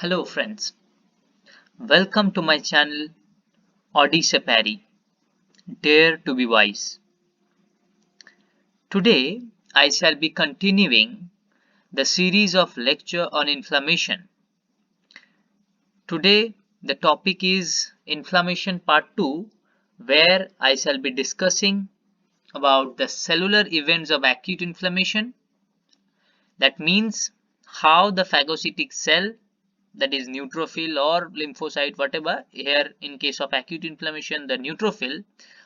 Hello friends, welcome to my channel Odyssey, Dare to be Wise. Today I shall be continuing the series of lecture on inflammation. Today the topic is inflammation part 2, where I shall be discussing about the cellular events of acute inflammation. That means how the phagocytic cell, that is neutrophil or lymphocyte, whatever, here in case of acute inflammation the neutrophil,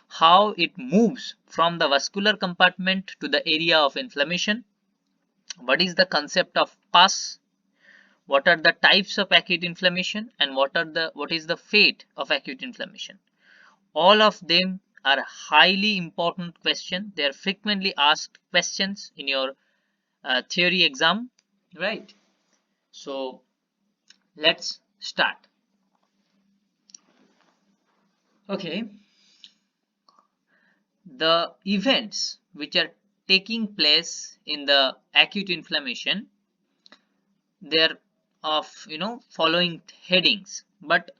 how it moves from the vascular compartment to the area of inflammation. What is the concept of pus? What are the types of acute inflammation, and what is the fate of acute inflammation? All of them are highly important questions. They are frequently asked questions in your theory exam, right? So let's start. Okay, the events which are taking place in the acute inflammation, they're of following headings. But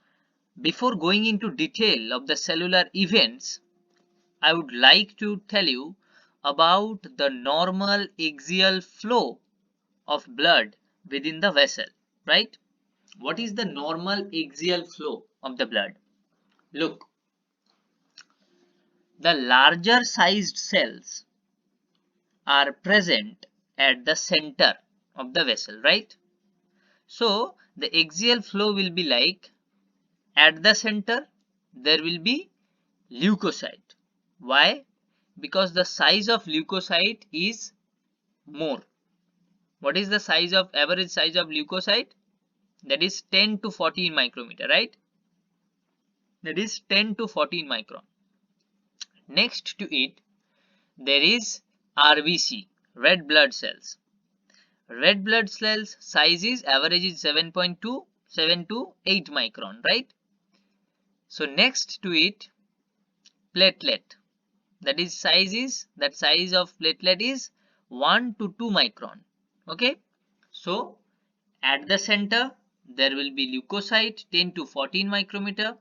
before going into detail of the cellular events, I would like to tell you about the normal axial flow of blood within the vessel, right? What is the normal axial flow of the blood? Look, the larger sized cells are present at the center of the vessel, right? So the axial flow will be like, at the center there will be leukocyte. Why? Because the size of leukocyte is more. What is the average size of leukocyte? That is 10 to 14 micrometer, right? That is 10 to 14 micron. Next to it, there is RBC, red blood cells. Red blood cells size is average is 7.2, 7 to 8 micron, right? So next to it, platelet. That size of platelet is 1 to 2 micron. Okay. So at the center, there will be leukocyte 10 to 14 micrometer.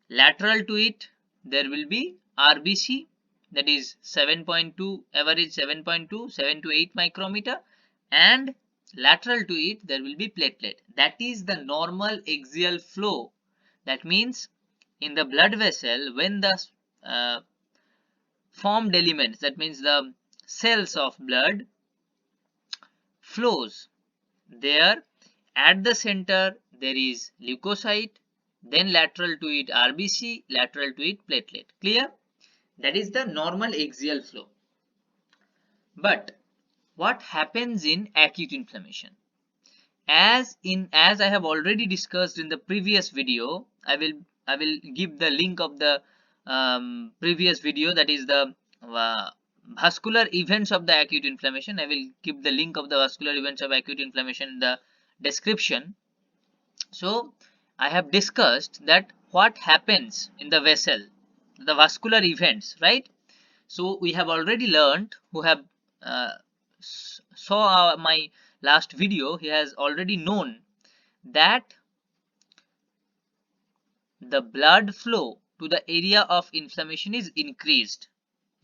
Lateral to it, there will be RBC, that is 7.2, average 7.2, 7 to 8 micrometer, and lateral to it there will be platelet. That is the normal axial flow. That means in the blood vessel, when the formed elements, that means the cells of blood flows, there at the center there is leukocyte, then lateral to it RBC, lateral to it platelet. Clear? That is the normal axial flow. But what happens in acute inflammation? As I have already discussed in the previous video, I will give the link of the previous video, that is the vascular events of the acute inflammation. I will give the link of the vascular events of acute inflammation in the description. So I have discussed that what happens in the vessel, the vascular events, right? So we have already learned, who have saw my last video, he has already known that the blood flow to the area of inflammation is increased.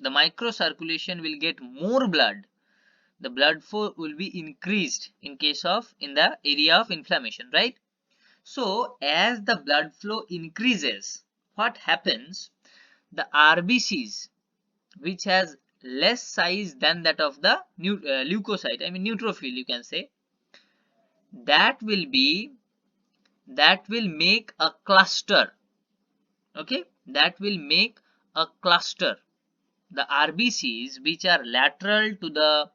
The microcirculation will get more blood. The blood flow will be increased in the area of inflammation, right? So as the blood flow increases, what happens? The RBCs, which has less size than that of the leukocyte, I mean neutrophil, you can say, that will make a cluster. Okay, that will make a cluster. The RBCs which are lateral to the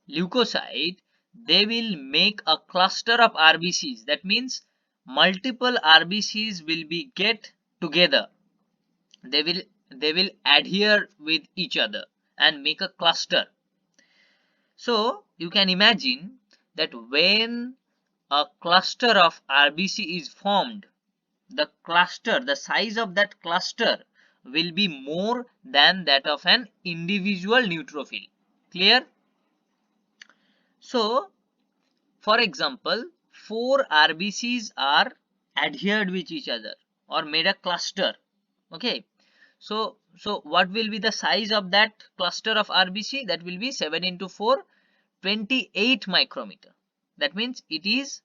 leukocyte, they will make a cluster of RBCs. That means multiple RBCs will be get together. They will adhere with each other and make a cluster. So you can imagine that when a cluster of RBC is formed, the size of that cluster will be more than that of an individual neutrophil. Clear? So for example, 4 RBCs are adhered with each other or made a cluster. Okay, so what will be the size of that cluster of RBC? That will be 7 into 4, 28 micrometer. That means it is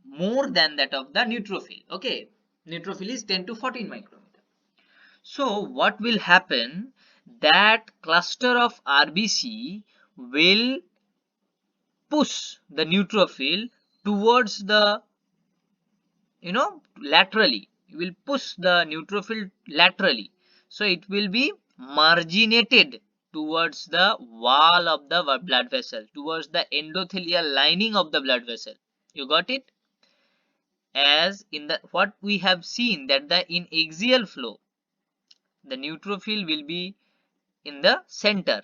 more than that of the neutrophil. Okay, neutrophil is 10 to 14 micrometer. So what will happen? That cluster of RBC will push the neutrophil towards the, laterally. You will push the neutrophil laterally, so it will be marginated towards the wall of the blood vessel, towards the endothelial lining of the blood vessel. You got it? As in the what we have seen, that the in axial flow, the neutrophil will be in the center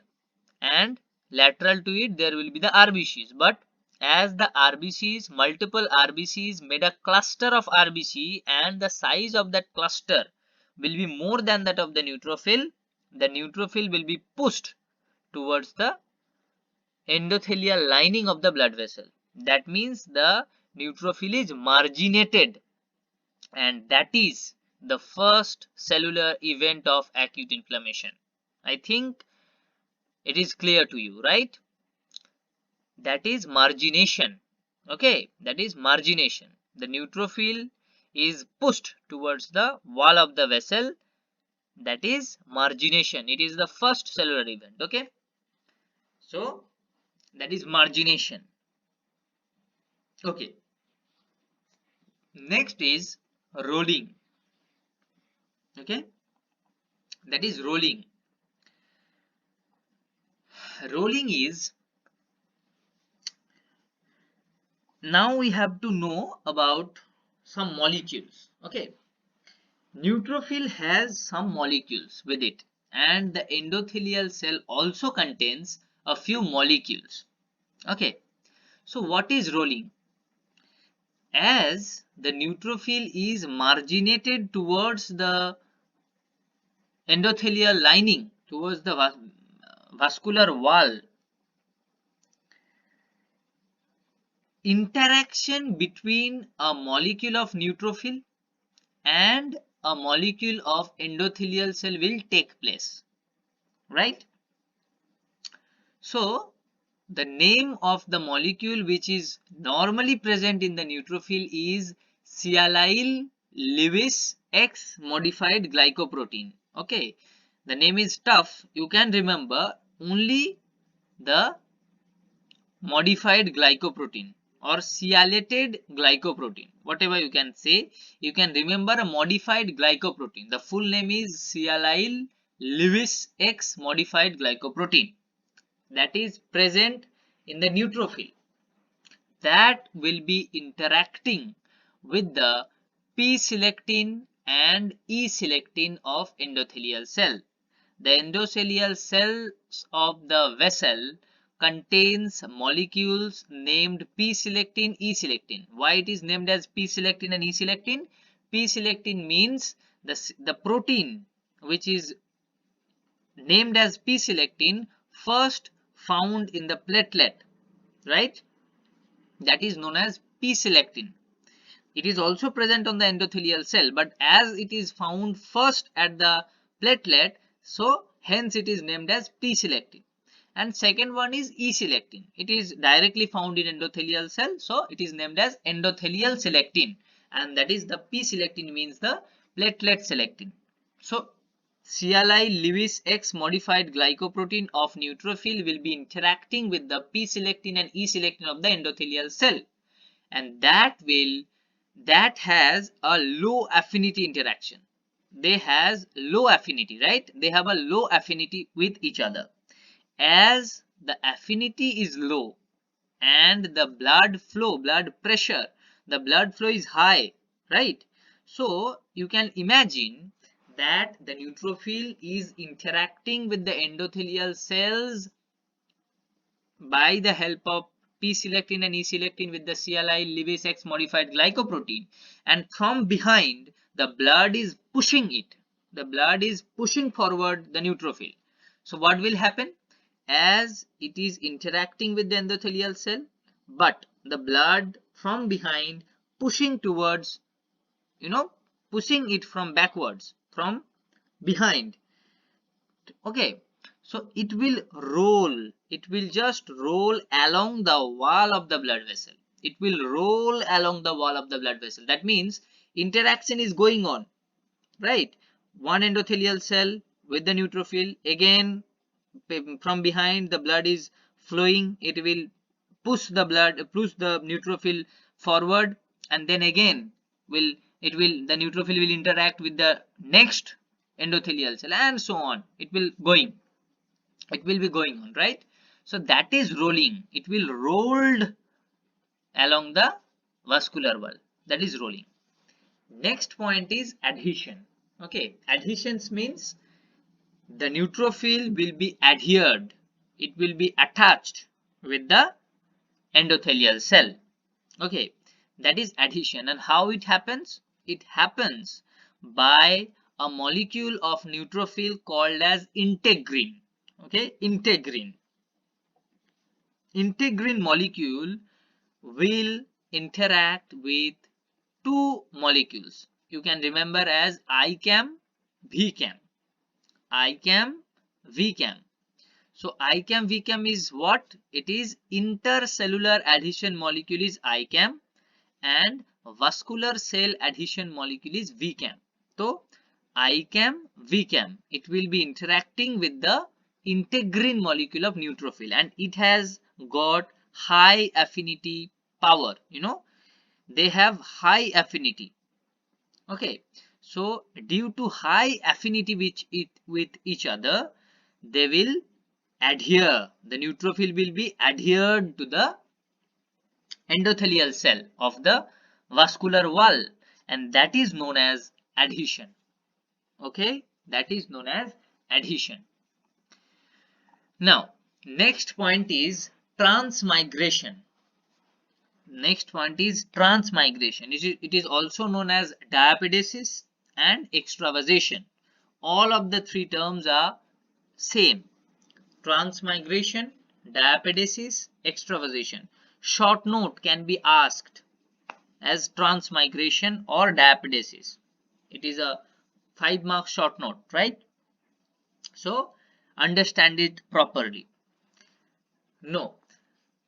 and lateral to it there will be the RBCs. But as the RBCs, multiple RBCs made a cluster of RBC, and the size of that cluster will be more than that of the neutrophil will be pushed towards the endothelial lining of the blood vessel. That means the neutrophil is marginated, and that is the first cellular event of acute inflammation. I think it is clear to you, right? That is margination. Okay, that is margination. The neutrophil is pushed towards the wall of the vessel. That is margination. It is the first cellular event. Okay, so that is margination. Okay, next is rolling. Okay, that is rolling. Rolling is, now we have to know about some molecules. Okay, neutrophil has some molecules with it, and the endothelial cell also contains a few molecules. Okay, so what is rolling? As the neutrophil is marginated towards the endothelial lining, towards the vascular wall, interaction between a molecule of neutrophil and a molecule of endothelial cell will take place, right? So the name of the molecule which is normally present in the neutrophil is sialyl Lewis X modified glycoprotein. Okay, the name is tough. You can remember only the modified glycoprotein or sialylated glycoprotein, whatever you can say. You can remember a modified glycoprotein. The full name is sialyl Lewis X modified glycoprotein, that is present in the neutrophil, that will be interacting with the P-selectin and E-selectin of endothelial cell. The endothelial cells of the vessel contains molecules named P-selectin, E-selectin. Why it is named as P-selectin and E-selectin? P-selectin means the protein which is named as P-selectin first found in the platelet, right? That is known as P-selectin. It is also present on the endothelial cell, but as it is found first at the platelet, so hence it is named as P-selectin. And second one is E-selectin. It is directly found in endothelial cell, so it is named as endothelial selectin, and that is the P-selectin means the platelet selectin. So sialyl Lewis X modified glycoprotein of neutrophil will be interacting with the P-selectin and E-selectin of the endothelial cell, and that has a low affinity interaction. They has low affinity, right? They have a low affinity with each other. As the affinity is low and the blood pressure, the blood flow is high, right? So you can imagine that the neutrophil is interacting with the endothelial cells by the help of P-selectin and E-selectin with the sialyl Lewis X modified glycoprotein, and from behind the blood is pushing it. The blood is pushing forward the neutrophil. So what will happen? As it is interacting with the endothelial cell, but the blood from behind, pushing towards, pushing it from backwards, from behind. Okay, so it will roll, it will just roll along the wall of the blood vessel. It will roll along the wall of the blood vessel. That means interaction is going on, right? One endothelial cell with the neutrophil, again from behind the blood is flowing, it will push the neutrophil forward, and then again the neutrophil will interact with the next endothelial cell, and so on. It will be going on, right? So that is rolling. It will rolled along the vascular wall. That is rolling. Next point is adhesion. Okay, adhesions means the neutrophil will be adhered. It will be attached with the endothelial cell. Okay, that is adhesion. And how it happens? It happens by a molecule of neutrophil called as integrin. Okay, integrin. Integrin molecule will interact with two molecules. You can remember as ICAM, VCAM. ICAM, VCAM. So ICAM, VCAM is what? It is intercellular adhesion molecule is ICAM and vascular cell adhesion molecule is VCAM. So ICAM, VCAM, it will be interacting with the integrin molecule of neutrophil, and it has got high affinity power. They have high affinity. Okay, so due to high affinity with each other, they will adhere. The neutrophil will be adhered to the endothelial cell of the vascular wall, and that is known as adhesion. Okay, that is known as adhesion. Now, next point is transmigration. Next point is transmigration. It is also known as diapedesis and extravasation. All of the three terms are same. Transmigration, diapedesis, extravasation. Short note can be asked as transmigration or diapedesis. It is a 5-mark short note, right? So understand it properly. No.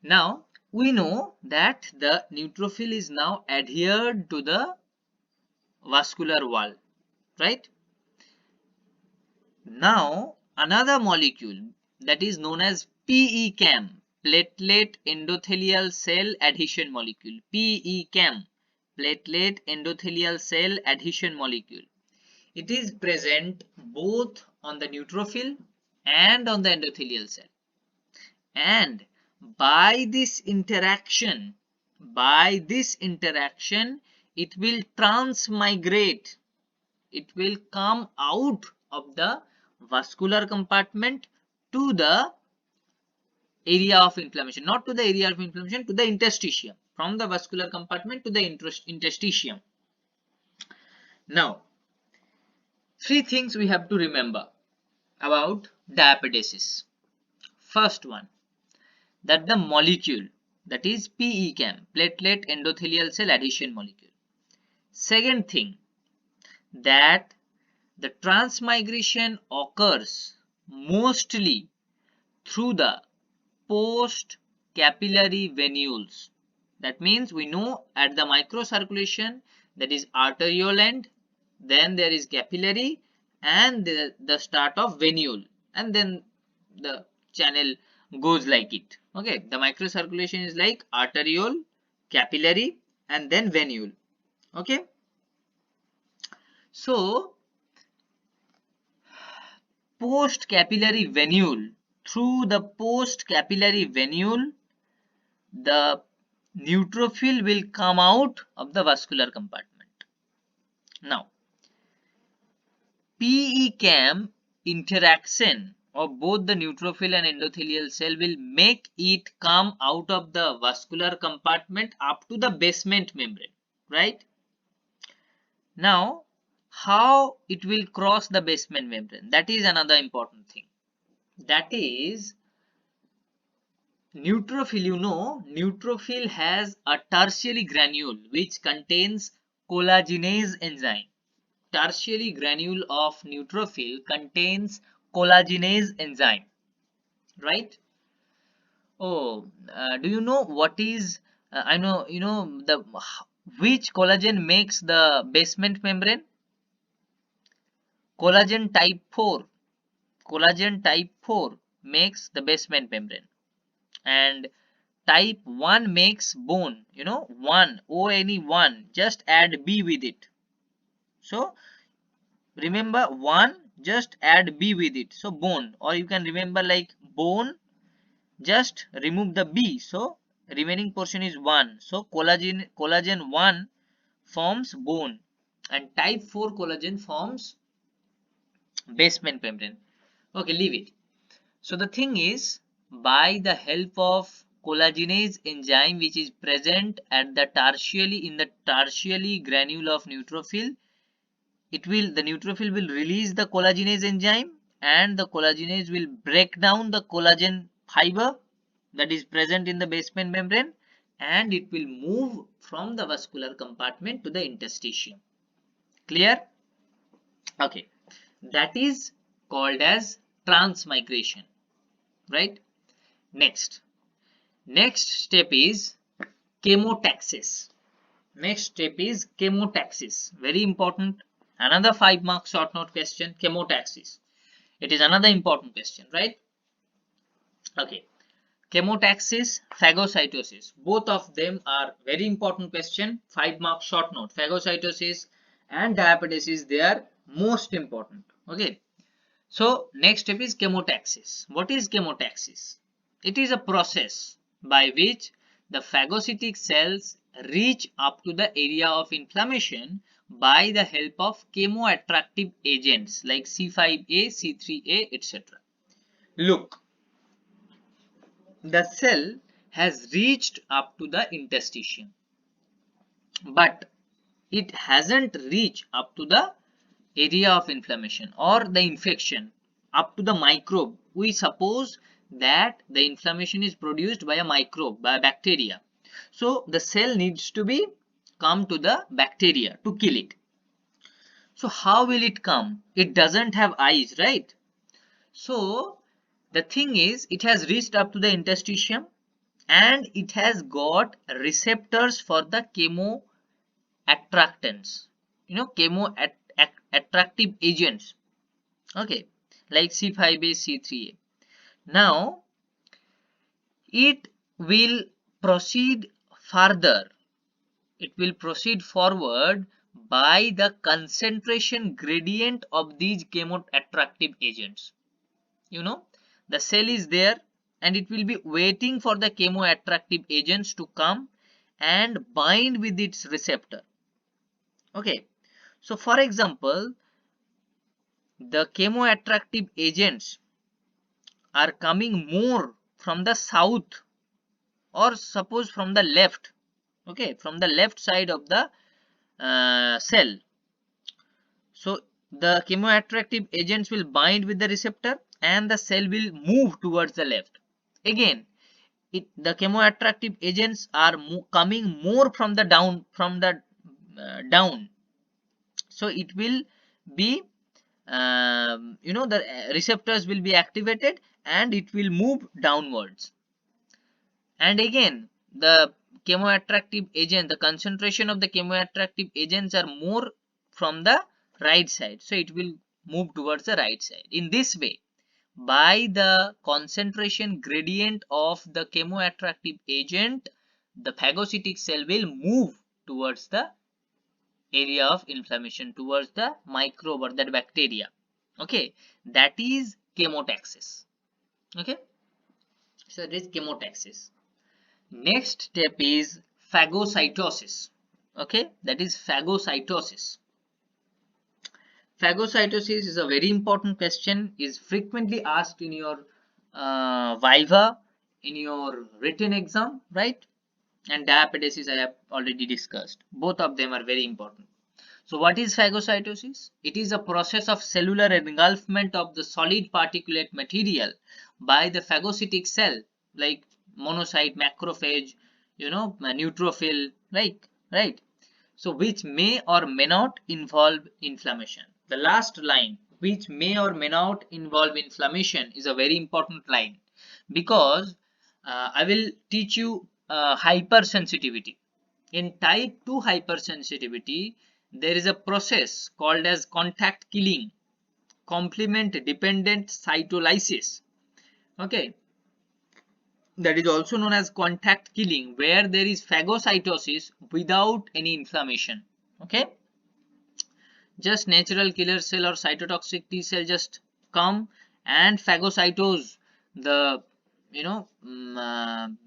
Now we know that the neutrophil is now adhered to the vascular wall, right? Now another molecule that is known as PECAM, platelet endothelial cell adhesion molecule. PECAM, platelet endothelial cell adhesion molecule. It is present both on the neutrophil and on the endothelial cell. And by this interaction, it will transmigrate. It will come out of the vascular compartment to the area of inflammation, not to the area of inflammation, to the interstitium, from the vascular compartment to the interstitium. Now, three things we have to remember about diapedesis. First one, that the molecule, that is PECAM, platelet endothelial cell adhesion molecule. Second thing, that the transmigration occurs mostly through the post capillary venules. That means we know at the microcirculation, that is arteriole end, then there is capillary, and the start of venule, and then the channel goes like it. Okay, the microcirculation is like arteriole, capillary, and then venule. Okay, so post capillary venule, through the post capillary venule, the neutrophil will come out of the vascular compartment. Now, PECAM interaction of both the neutrophil and endothelial cell will make it come out of the vascular compartment up to the basement membrane, right? Now, how it will cross the basement membrane? That is another important thing. That is, Neutrophil, neutrophil has a tertiary granule which contains collagenase enzyme. Tertiary granule of neutrophil contains collagenase enzyme, right? Oh, do you know what is, I know, the which collagen makes the basement membrane? Collagen type 4. Collagen type 4 makes the basement membrane. And type 1 makes bone, 1, one, just add B with it. So remember 1, just add B with it. So bone, or you can remember like bone, just remove the B. So remaining portion is 1. So collagen 1 forms bone and type 4 collagen forms basement membrane. Okay, leave it. So the thing is, by the help of collagenase enzyme which is present at the tertiary granule of neutrophil, the neutrophil will release the collagenase enzyme, and the collagenase will break down the collagen fiber that is present in the basement membrane, and it will move from the vascular compartment to the interstitium. Clear? Okay, that is called as transmigration, right? Next step is chemotaxis. Next step is chemotaxis. Very important. Another 5 mark short note question, chemotaxis. It is another important question, right? Okay. Chemotaxis, phagocytosis. Both of them are very important question. 5 mark short note. Phagocytosis and diabetes, they are most important. Okay. So next step is chemotaxis. What is chemotaxis? It is a process by which the phagocytic cells reach up to the area of inflammation by the help of chemoattractive agents like C5a, C3a, etc. Look, the cell has reached up to the interstitium, but it hasn't reached up to the area of inflammation or the infection, up to the microbe. We suppose that the inflammation is produced by a microbe, by a bacteria. So the cell needs to be come to the bacteria to kill it. So how will it come? It doesn't have eyes, right? So the thing is, it has reached up to the interstitium and it has got receptors for the chemo attractants, chemo attractive agents, okay, like C5a, C3a. Now it will proceed further, it will proceed forward by the concentration gradient of these chemo attractive agents. The cell is there and it will be waiting for the chemo attractive agents to come and bind with its receptor. Okay, so for example, the chemoattractive agents are coming more from the south or suppose from the left, okay, from the left side of the cell. So the chemoattractive agents will bind with the receptor and the cell will move towards the left. Again, the chemoattractive agents are coming more from the down, down. So it will be the receptors will be activated and it will move downwards. And again, the chemoattractive agent, the concentration of the chemoattractive agents are more from the right side, so it will move towards the right side. In this way, by the concentration gradient of the chemoattractive agent, the phagocytic cell will move towards the area of inflammation, towards the microbe or that bacteria. Okay, that is chemotaxis. Okay, so it is chemotaxis. Next step is phagocytosis. Okay, that is phagocytosis. Phagocytosis is a very important question, is frequently asked in your viva, in your written exam, right? And diabetes I have already discussed. Both of them are very important. So what is phagocytosis? It is a process of cellular engulfment of the solid particulate material by the phagocytic cell, like monocyte, macrophage, neutrophil, right? So which may or may not involve inflammation. The last line, which may or may not involve inflammation, is a very important line, because I will teach you hypersensitivity. In type 2 hypersensitivity, there is a process called as contact killing, complement dependent cytolysis. Okay, that is also known as contact killing, where there is phagocytosis without any inflammation. Okay, just natural killer cell or cytotoxic T cell just come and phagocytose the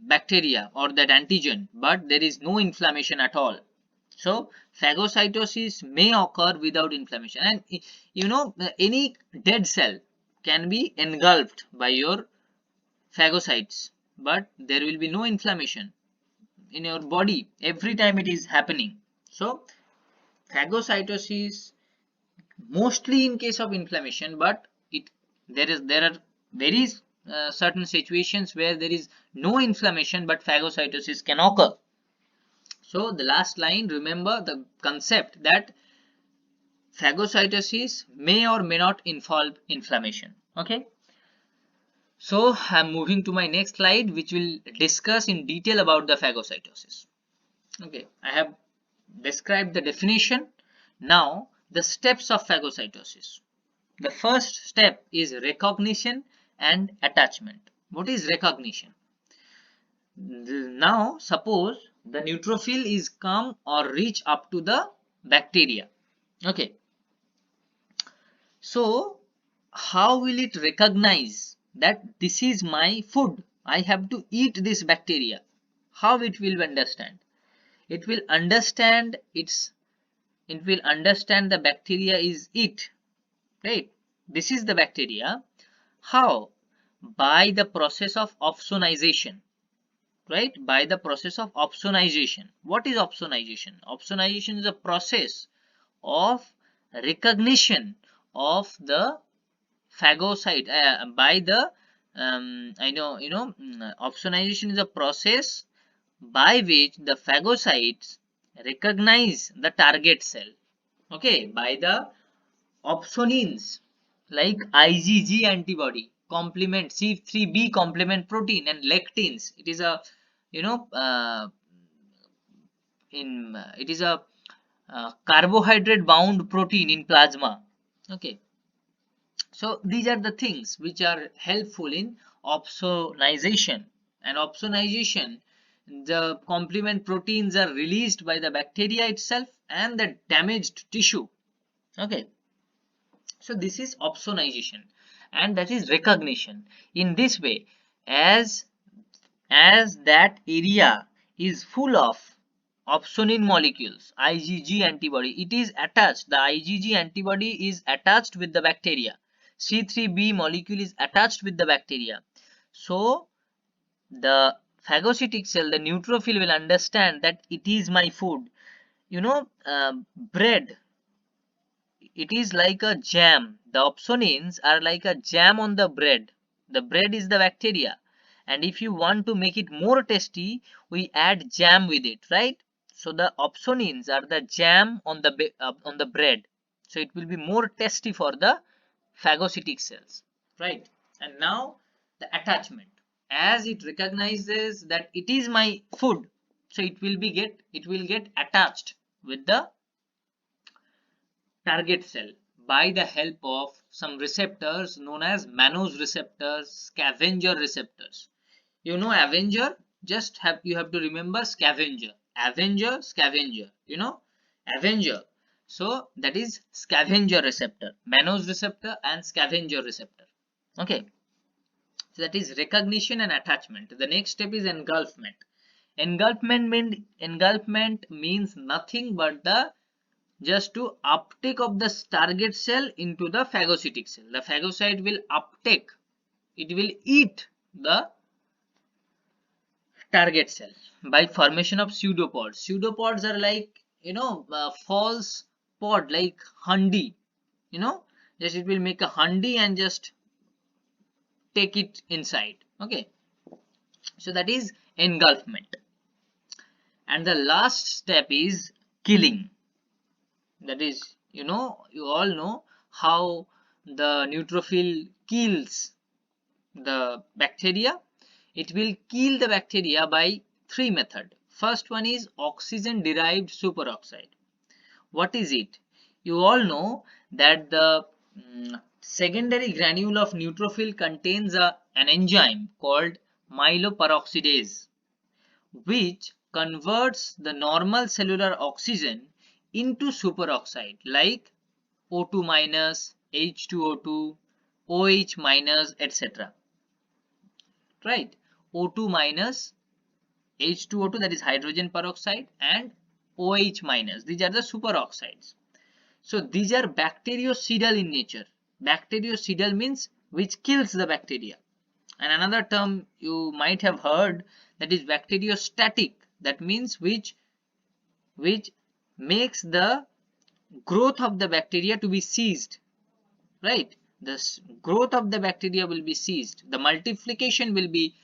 bacteria or that antigen, but there is no inflammation at all. So phagocytosis may occur without inflammation, and any dead cell can be engulfed by your phagocytes, but there will be no inflammation in your body every time it is happening. So phagocytosis mostly in case of inflammation, but there are very certain situations where there is no inflammation but phagocytosis can occur. So the last line, remember the concept that phagocytosis may or may not involve inflammation. Okay, so I'm moving to my next slide, which will discuss in detail about the phagocytosis. Okay, I have described the definition. Now the steps of phagocytosis. The first step is recognition and attachment. What is recognition? Now suppose the neutrophil is come or reach up to the bacteria. Okay, so how will it recognize that this is my food? I have to eat this bacteria. How it will understand? It will understand the bacteria is it, right? This is the bacteria. How? By the process of opsonization, right? By the process of opsonization. What is opsonization? Opsonization is a process of recognition of the phagocyte by the opsonization is a process by which the phagocytes recognize the target cell. Okay, by the opsonins like IgG antibody, complement C3b complement protein, and lectins. It is a it is a carbohydrate bound protein in plasma. Okay, so these are the things which are helpful in opsonization. And opsonization, the complement proteins are released by the bacteria itself and the damaged tissue. Okay, so this is opsonization, and that is recognition. In this way, as that area is full of opsonin molecules, IgG antibody, it is attached, the IgG antibody is attached with the bacteria, C3b molecule is attached with the bacteria. So the phagocytic cell, the neutrophil, will understand that it is my food. Bread, it is like a jam. The opsonins are like a jam on the bread. The bread is the bacteria, and if you want to make it more tasty, we add jam with it, right? So the opsonins are the jam on the bread, so it will be more tasty for the phagocytic cells, right? And now the attachment, as it recognizes that it is my food, so it will get attached with the target cell by the help of some receptors known as Mannose receptors, scavenger receptors. Avenger, you have to remember scavenger. Avenger, scavenger, Avenger. So that is scavenger receptor, Mannose receptor and scavenger receptor. Okay, so that is recognition and attachment. The next step is engulfment. Engulfment means nothing but the just to uptake of the target cell into the phagocytic cell. The phagocyte will uptake, it will eat the target cell by formation of pseudopods. Pseudopods are like false pod, like handi, just it will make a handi and just take it inside. Okay, So that is engulfment. And the last step is killing. That is, you all know how the neutrophil kills the bacteria. It will kill the bacteria by three methods. First one is oxygen derived superoxide. What is it? You all know that the secondary granule of neutrophil contains an enzyme called myeloperoxidase, which converts the normal cellular oxygen into superoxide like O2 minus, H2O2, OH minus, etc. Right? O2 minus, H2O2, that is hydrogen peroxide, and OH minus. These are the superoxides. So these are bactericidal in nature. Bactericidal means which kills the bacteria. And another term you might have heard, that is bacteriostatic. That means which makes the growth of the bacteria to be seized. Right? The growth of the bacteria will be seized. The multiplication will be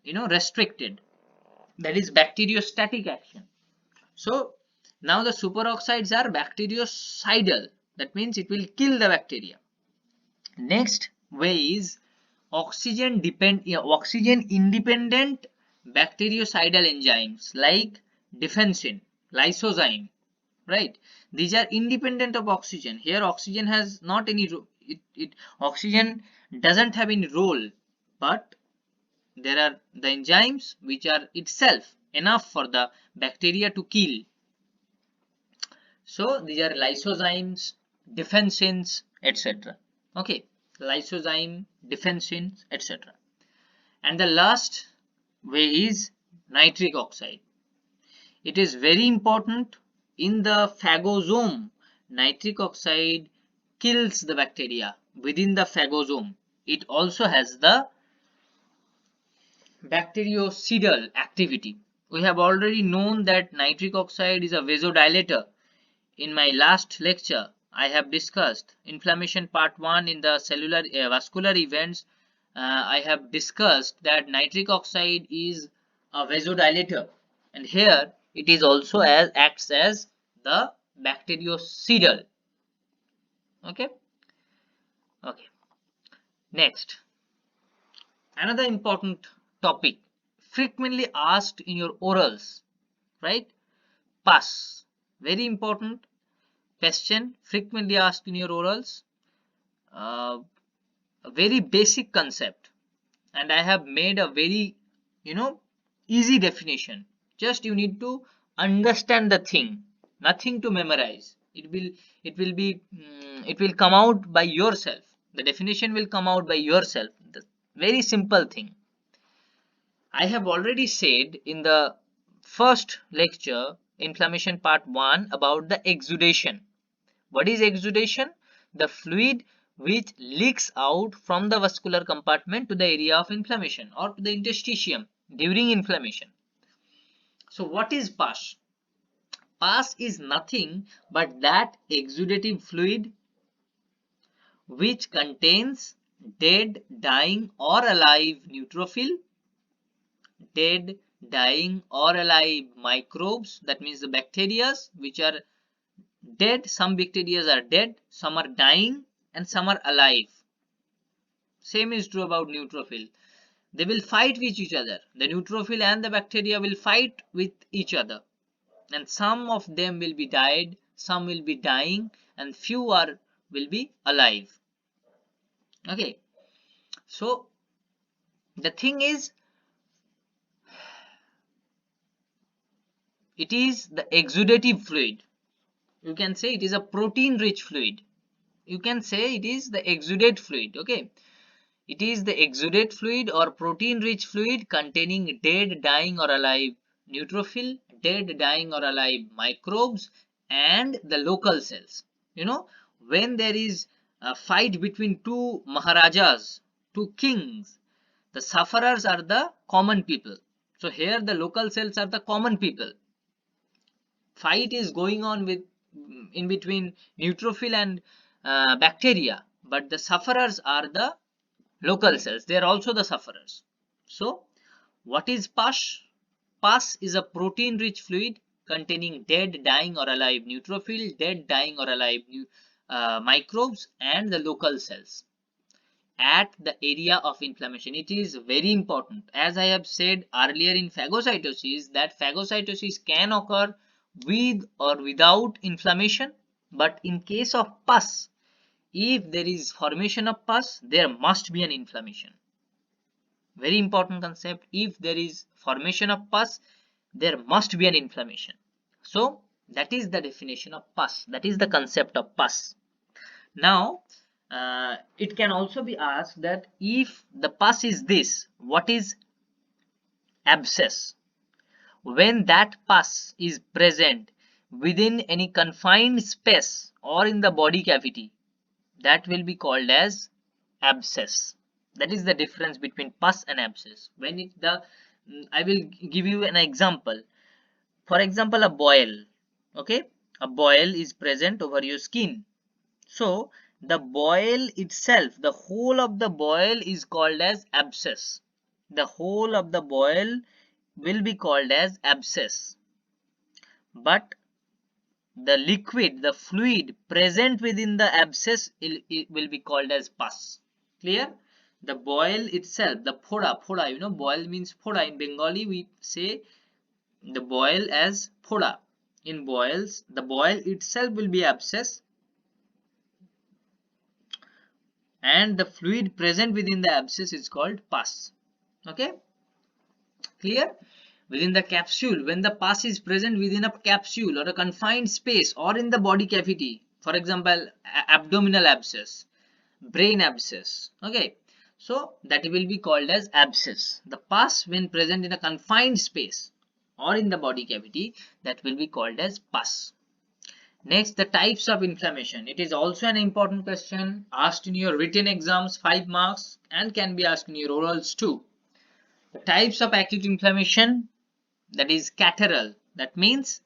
restricted. That is bacteriostatic action. So now the superoxides are bactericidal. That means it will kill the bacteria. Next way is oxygen independent bactericidal enzymes like defensin, lysozyme, right? These are independent of oxygen. Here oxygen has not any oxygen doesn't have any role, but there are the enzymes which are itself enough for the bacteria to kill. So these are lysozymes, defensins, etc. Okay, lysozyme, defensins, etc. And the last way is nitric oxide. It is very important in the phagosome. Nitric oxide kills the bacteria within the phagosome. It also has the bactericidal activity. We have already known that nitric oxide is a vasodilator. In my last lecture, I have discussed inflammation part 1 in the cellular vascular events. I have discussed that nitric oxide is a vasodilator, and here it is also acts as the bactericidal. Okay. Okay. Next, another important topic frequently asked in your orals, right? PAS. Very important question frequently asked in your orals. A very basic concept, and I have made a very easy definition. Just you need to understand the thing, nothing to memorize. It will come out by yourself. The definition will come out by yourself. The very simple thing. I have already said in the first lecture, inflammation part 1, about the exudation. What is exudation? The fluid which leaks out from the vascular compartment to the area of inflammation or to the interstitium during inflammation. So what is pus? Pus is nothing but that exudative fluid which contains dead, dying or alive neutrophil, dead, dying or alive microbes, that means the bacteria which are dead. Some bacteria are dead, some are dying, and some are alive. Same is true about neutrophil. They will fight with each other. The neutrophil and the bacteria will fight with each other, and some of them will be died, some will be dying, and few will be alive. Okay, so the thing is, it is the exudative fluid. You can say it is a protein rich fluid. You can say it is the exudate fluid. Okay, it is the exudate fluid or protein rich fluid containing dead, dying or alive neutrophil, dead, dying or alive microbes, and the local cells. When there is a fight between two maharajas, two kings, the sufferers are the common people. So here the local cells are the common people. Fight is going on in between neutrophil and bacteria, but the sufferers are the local cells. They are also the sufferers. So what is pus? Pus is a protein-rich fluid containing dead, dying or alive neutrophil, dead, dying or alive microbes and the local cells at the area of inflammation. It is very important, as I have said earlier in phagocytosis, that phagocytosis can occur with or without inflammation, but in case of pus, if there is formation of pus, there must be an inflammation. Very important concept. If there is formation of pus, there must be an inflammation. So that is the definition of pus. That is the concept of pus. Now it can also be asked that if the pus is this, what is abscess? When that pus is present within any confined space or in the body cavity, that will be called as abscess. That is the difference between pus and abscess. When I will give you an example. For example, a boil. Okay, a boil is present over your skin. So the boil itself, the whole of the boil is called as abscess. The whole of the boil will be called as abscess. But the liquid, the fluid present within the abscess, it will be called as pus. Clear? The boil itself, the phoda, you know, boil means phoda. In Bengali, we say the boil as phoda. In boils, the boil itself will be abscess, and the fluid present within the abscess is called pus. Okay, clear? Within the capsule, when the pus is present within a capsule or a confined space or in the body cavity, for example, abdominal abscess, brain abscess. Okay, so that will be called as abscess. The pus, when present in a confined space or in the body cavity, that will be called as pus. Next, the types of inflammation. It is also an important question asked in your written exams, 5 marks, and can be asked in your orals too. The types of acute inflammation, that is catarrhal. That means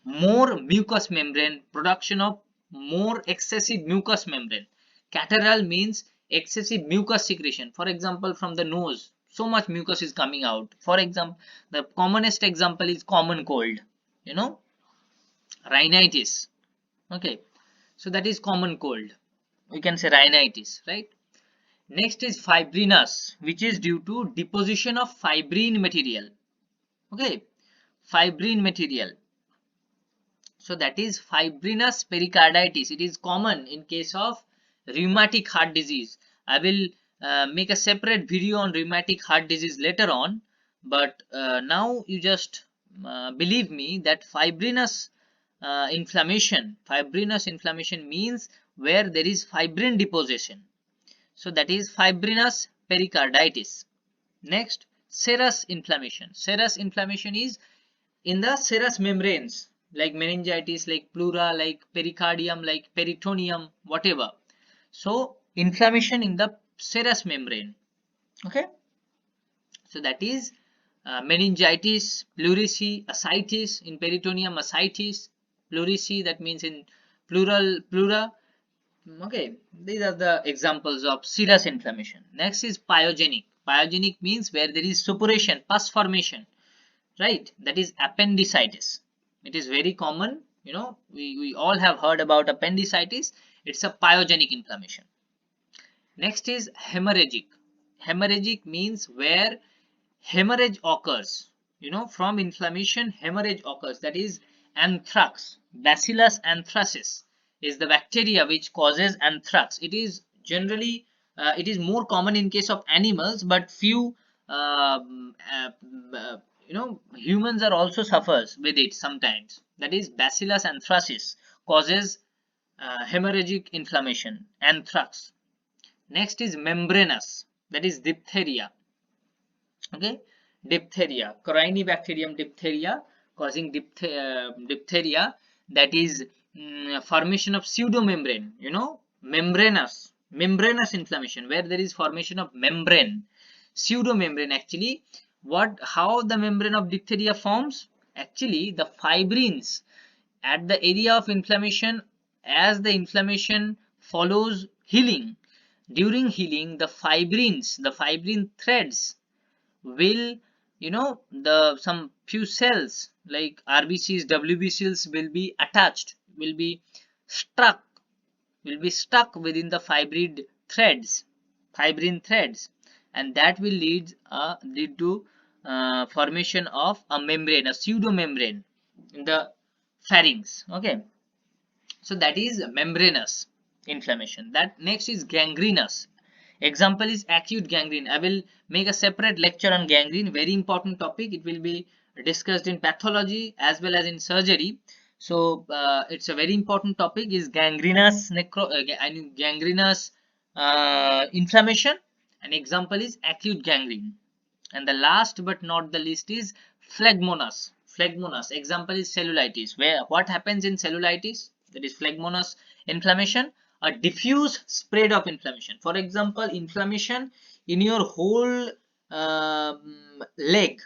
more mucous membrane, production of more excessive mucous membrane. Catarrhal means excessive mucus secretion. For example, from the nose, so much mucus is coming out. For example, the commonest example is common cold, you know, rhinitis. Okay, so that is common cold. We can say rhinitis, right? Next is fibrinous, which is due to deposition of fibrin material. Okay, fibrin material. So that is fibrinous pericarditis. It is common in case of rheumatic heart disease. I will make a separate video on rheumatic heart disease later on, but now you just believe me that fibrinous inflammation means where there is fibrin deposition. So that is fibrinous pericarditis. Next, serous inflammation. Serous inflammation is in the serous membranes, like meningitis, like pleura, like pericardium, like peritoneum, whatever. So inflammation in the serous membrane. Okay, so that is meningitis, pleurisy, ascites in peritoneum, ascites, pleurisy, that means in pleura. Okay, these are the examples of serous inflammation. Next is pyogenic. Pyogenic means where there is suppuration, pus formation, right? That is appendicitis. It is very common, you know, we all have heard about appendicitis. It's a pyogenic inflammation. Next is hemorrhagic. Hemorrhagic means where hemorrhage occurs, you know, from inflammation hemorrhage occurs. That is anthrax. Bacillus anthracis is the bacteria which causes anthrax. It is generally it is more common in case of animals, but few you know, humans are also suffers with it sometimes. That is bacillus anthracis causes hemorrhagic inflammation, anthrax. Next is membranous, that is diphtheria. Okay, diphtheria, corynebacterium diphtheria causing diphtheria, that is formation of pseudomembrane, you know, membranous inflammation where there is formation of membrane, pseudomembrane. Actually, how the membrane of diphtheria forms? Actually, the fibrins at the area of inflammation, as the inflammation follows healing, during healing the fibrin threads will, some few cells like RBCs, WBCs will be attached, struck will be stuck within the fibrin threads, and that will lead to formation of a membrane, a pseudo membrane in the pharynx. Okay, so that is membranous inflammation. That next is gangrenous. Example is acute gangrene. I will make a separate lecture on gangrene, very important topic. It will be discussed in pathology as well as in surgery. So it's a very important topic is gangrenous inflammation. An example is acute gangrene. And the last but not the least is phlegmonous. Phlegmonous example is cellulitis. Where what happens in cellulitis? That is phlegmonous inflammation, a diffuse spread of inflammation. For example, inflammation in your leg.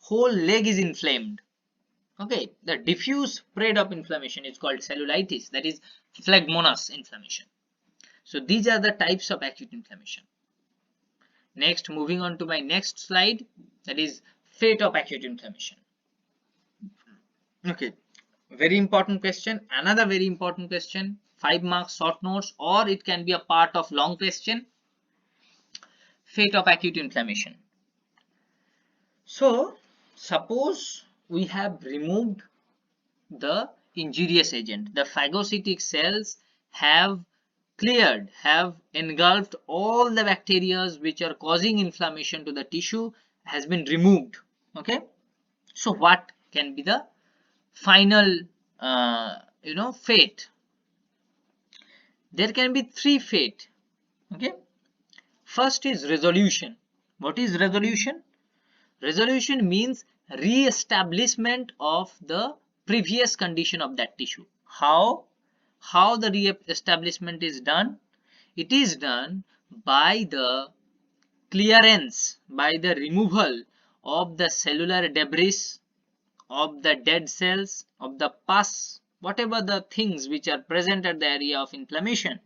Whole leg is inflamed. Okay, the diffuse spread of inflammation is called cellulitis. That is phlegmonous inflammation. So these are the types of acute inflammation. Next, moving on to my next slide, that is fate of acute inflammation. Okay, very important question. Another very important question, 5 marks short notes, or it can be a part of long question. Fate of acute inflammation. So suppose we have removed the injurious agent, the phagocytic cells have engulfed all the bacteria which are causing inflammation to the tissue, has been removed. Okay, so what can be the final fate? There can be 3 fate. Okay, first is resolution. What is resolution? Resolution means re-establishment of the previous condition of that tissue. How the re-establishment is done? It is done by the clearance, by the removal of the cellular debris, of the dead cells, of the pus, whatever the things which are present at the area of inflammation,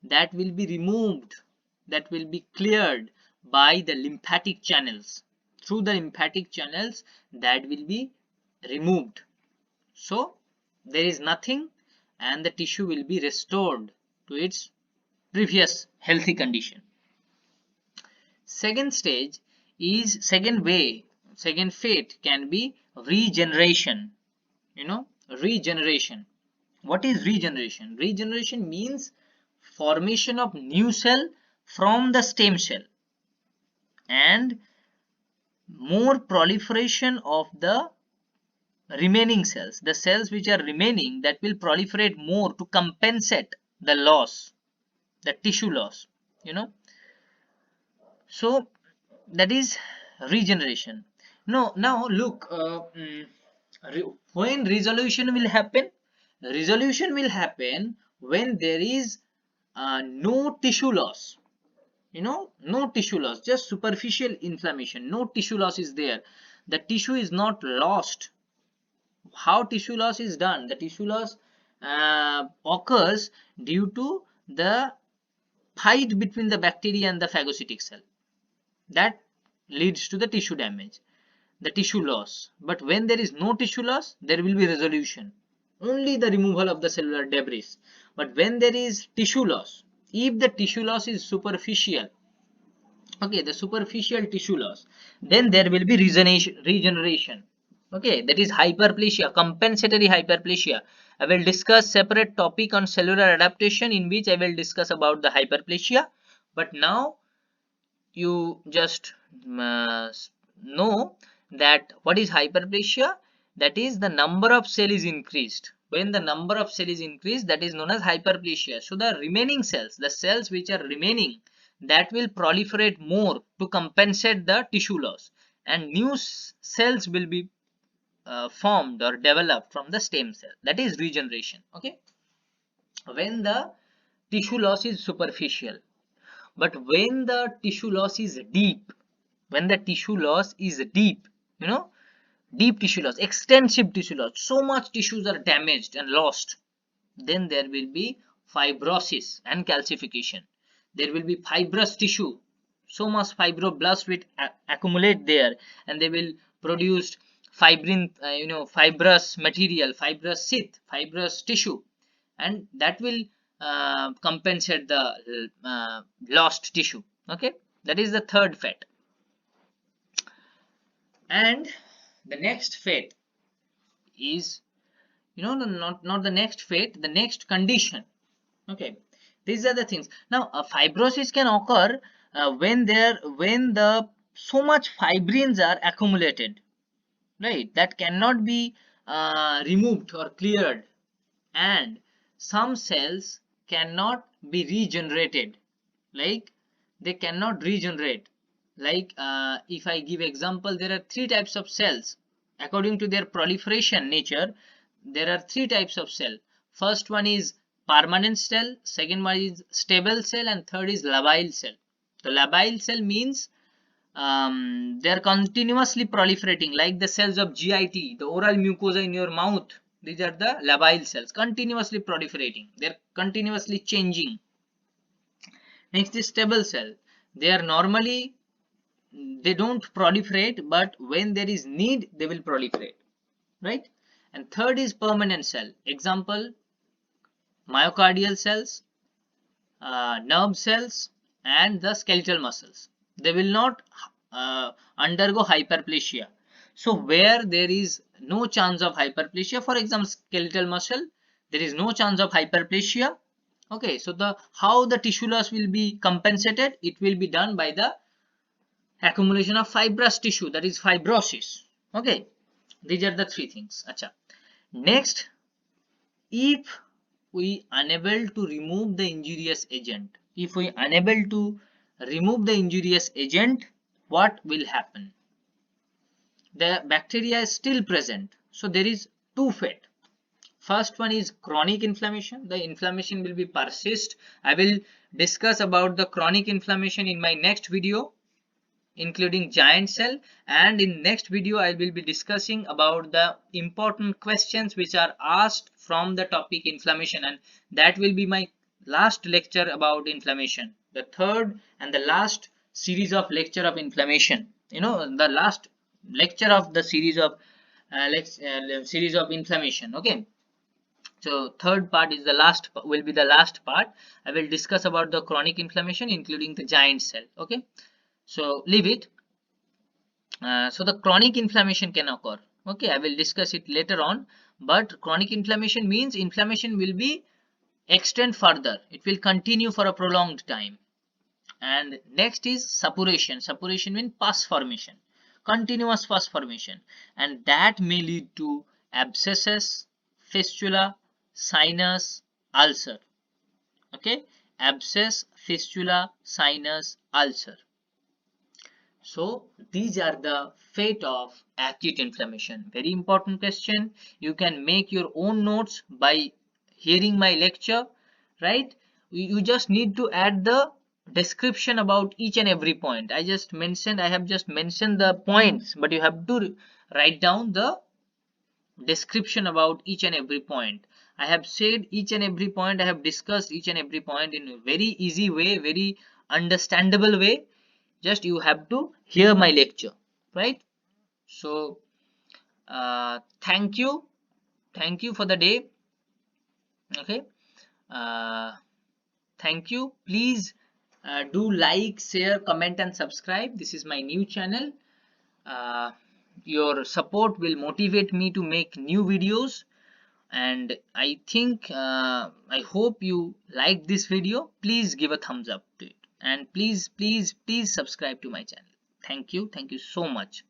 that will be removed, that will be cleared by the lymphatic channels. Through the lymphatic channels, that will be removed. So there is nothing, and the tissue will be restored to its previous healthy condition. Second stage is second fate can be regeneration. Regeneration. What is regeneration? Regeneration means formation of new cell from the stem cell and more proliferation of the remaining cells. The cells which are remaining, that will proliferate more to compensate the loss, the tissue loss. So that is regeneration. Now look, when resolution will happen? Resolution will happen when there is no tissue loss. No tissue loss, just superficial inflammation. No tissue loss is there. The tissue is not lost. How tissue loss is done? The tissue loss occurs due to the fight between the bacteria and the phagocytic cell. That leads to the tissue damage, the tissue loss. But when there is no tissue loss, there will be resolution, only the removal of the cellular debris. But when there is tissue loss, if the tissue loss is superficial, okay, the superficial tissue loss, then there will be regeneration. Okay, that is hyperplasia, compensatory hyperplasia. I will discuss separate topic on cellular adaptation, in which I will discuss about the hyperplasia. But now you just know that what is hyperplasia. That is the number of cell is increased. When the number of cell is increased, that is known as hyperplasia. So the remaining cells, the cells which are remaining, that will proliferate more to compensate the tissue loss, and new cells will be formed or developed from the stem cell. That is regeneration. Okay, when the tissue loss is superficial. But when the tissue loss is deep, deep tissue loss, extensive tissue loss, so much tissues are damaged and lost, then there will be fibrosis and calcification. There will be fibrous tissue. so much fibroblast will accumulate there, and they will produce fibrin, fibrous material, fibrous sheath, fibrous tissue, and that will compensate the lost tissue. Okay, that is the third fate. And the next fate is, not the next fate, the next condition. Okay, these are the things. Now fibrosis can occur when the so much fibrins are accumulated, right, that cannot be removed or cleared, and some cells cannot be regenerated, like they cannot regenerate. Like if I give example, there are three types of cells according to their proliferation nature. There are three types of cell. First one is permanent cell, second one is stable cell, and third is labile cell. The labile cell means they are continuously proliferating, like the cells of GIT, the oral mucosa in your mouth. These are the labile cells, continuously proliferating, they are continuously changing. Next is stable cell. They are normally, they don't proliferate, but when there is need they will proliferate, right? And third is permanent cell. Example, myocardial cells, nerve cells, and the skeletal muscles. They will not undergo hyperplasia. So where there is no chance of hyperplasia, for example skeletal muscle, there is no chance of hyperplasia. Okay, so the how the tissue loss will be compensated, it will be done by the accumulation of fibrous tissue, that is fibrosis. Okay, these are the three things. Acha. Next, if we unable to remove the injurious agent, what will happen? The bacteria is still present, so there is two fate. First one is chronic inflammation. The inflammation will be persist. I will discuss about the chronic inflammation in my next video, including giant cell, and in next video I will be discussing about the important questions which are asked from the topic inflammation, and that will be my last lecture about inflammation, the third and the last series of lecture of inflammation, the last lecture of the series of inflammation. Okay, so third part is the last, will be the last part. I will discuss about the chronic inflammation including the giant cell. Okay, so leave it. So the chronic inflammation can occur. Okay, I will discuss it later on, but chronic inflammation means inflammation will be extend further, it will continue for a prolonged time. And next is suppuration. Suppuration means pus formation, continuous pus formation, and that may lead to abscesses, fistula, sinus, ulcer. Okay, abscess, fistula, sinus, ulcer. So these are the fate of acute inflammation. Very important question. You can make your own notes by hearing my lecture, right? You just need to add the description about each and every point. I have just mentioned the points, but you have to write down the description about each and every point. I have said each and every point, I have discussed each and every point in a very easy way, very understandable way. Just you have to hear my lecture, right? So thank you for the day. Okay, thank you. Please do like, share, comment and subscribe. This is my new channel. Your support will motivate me to make new videos, and I think I hope you like this video. Please give a thumbs up to it, and please subscribe to my channel. Thank you so much.